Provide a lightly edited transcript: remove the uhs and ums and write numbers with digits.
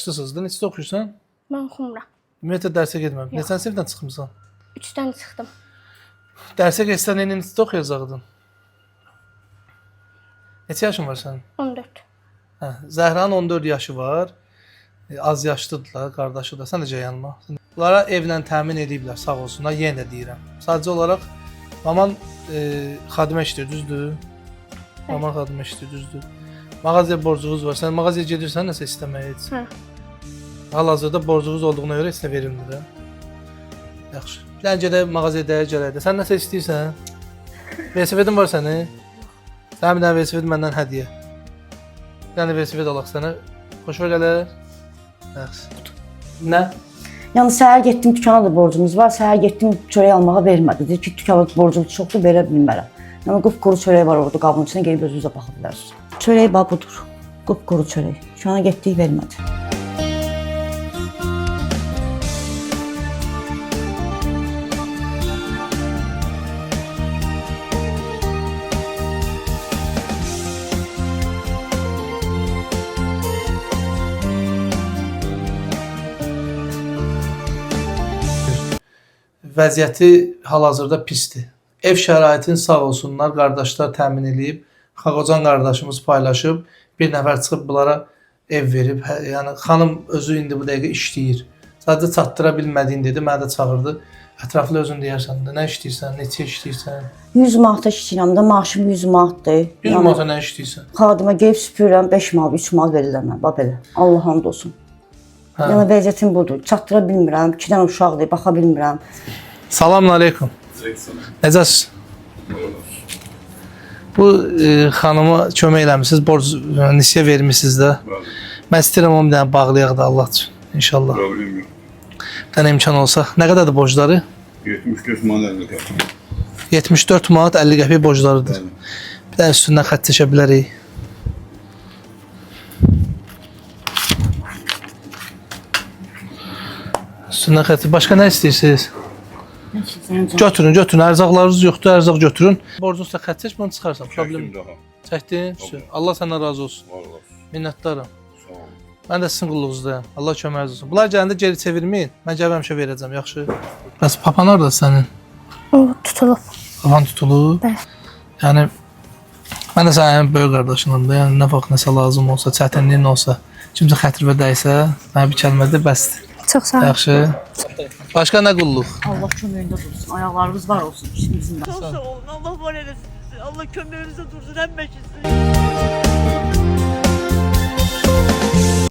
Yaşlısınız da neçə oxuyursan? Mən oxumuram. Ümumiyyətlə dərsə getmirəm. Neçən sinifdən çıxmısan? 3-dən çıxdım. Dərsə getsən neçədə oxuyacaqdın? Neçə yaşın var sənin? 14. Hə, Zəhranın 14 yaşı var. Az yaşlıdırlar, qardaşı da. Sən necə yanma? Bunlara evlə təmin ediblər, sağ olsunlar. Yenə də deyirəm. Sadəcə olaraq maman xadimə işləyir, düzdür? Maman xadimə işləyir, düzdür? Mağazaya borcunuz var. Sən mağazaya gedirsən nəsə istəməyə heç? Hə. Hal-hazırda borcunuz olduğuna görə heç nə verilmir. Yaxşı. Sən gedək mağazaya dəyə gələkdə. Sən nəsə istəyirsən? Velosipedin var sənin? Sən bir dənə velosiped məndən hədiyyə. Bir dənə velosiped alaq sənə. Xoşuna gələr? Yaxşı. Nə? Yəni səhər getdim dükana da borcumuz var. Səhər getdim çörək almağa vermədi. Dedi ki, dükana borcumuz çoxdur, verə bilmərəm. Yəni qupquru çörək var orada qabın içində, gəlib özünüzə baxa bilərsiniz. Çörək bax budur. Qupquru çörək. Şu ana getdik vermədi. Vəziyyəti hal-hazırda pisdir. Ev şəraitini sağ olsunlar, qardaşlar təmin edib, Xaqocan qardaşımız paylaşıb, bir nəfər çıxıb bunlara ev verib. Yəni xanım özü indi bu dəqiqə işləyir. Sadəcə çatdıra bilmədiyini dedi, məni də çağırdı. Ətraflı özün deyərsən də, nə işləyirsən, neçə işləyirsən? 100 manata işləyirəm də, maaşım 100 manatdır. 100 manata nə işləyirsən? Xadimə gəlib süpürürəm, 5 manat, 3 manat verirlər mənə, bax belə. Allah hamd olsun. Hə. Yəni vəziyyətim budur. Çatdıra bilmirəm, 2 dənə uşaqdır, baxa bilmirəm. Salamün aleykum. Necəsiz? Bu xanıma kömək eləmisiniz, borc nisiyə vermisiniz də. Mən istəyirəm onu bir dənə bağlayaq da Allah üçün, inşallah. Problem yok. Bir dənə imkan olsa. Nə qədərdir borcları? 74 manat 50 qəpik. 74 manat 50 qəpik borclarıdır. Bir dənə üstündən xətt çəkə bilərik. Üstündən xətti. Başqa nə istəyirsiniz? Götürün, götürün. Ərzaqlarınız yoxdur, ərzaq götürün. Borcunuzda xətt çək, bunu çıxarsan. Problem Çəkdim daha. çəkdin. Allah səndən razı olsun. Vallahi. Minnətdaram. Sağ ol. Mən də sizin qulluğunuzdayam. Allah köməyiniz olsun. Bunlar gələndə geri çevirməyin. Mən gəlib həmişə verəcəm, yaxşı? Bəs papan orada sənin? O tutulub. Papan tutulub? Bəli. Yəni mən də sənin böyük qardaşınam da. Yəni nə vaxt nəsə lazım olsa, çətinliyin olsa, kimsə xətrə dəysə, mənə bir kəlmə de bəsdir. Çox sağ ol. Yaxşı? Başqa nə qulluq? Allah köməyində dursun, ayaqlarınız var olsun işinizin. Çok sağ olun. Allah var eylesin sizi. Allah kömürünüze dursun. Hem sizin.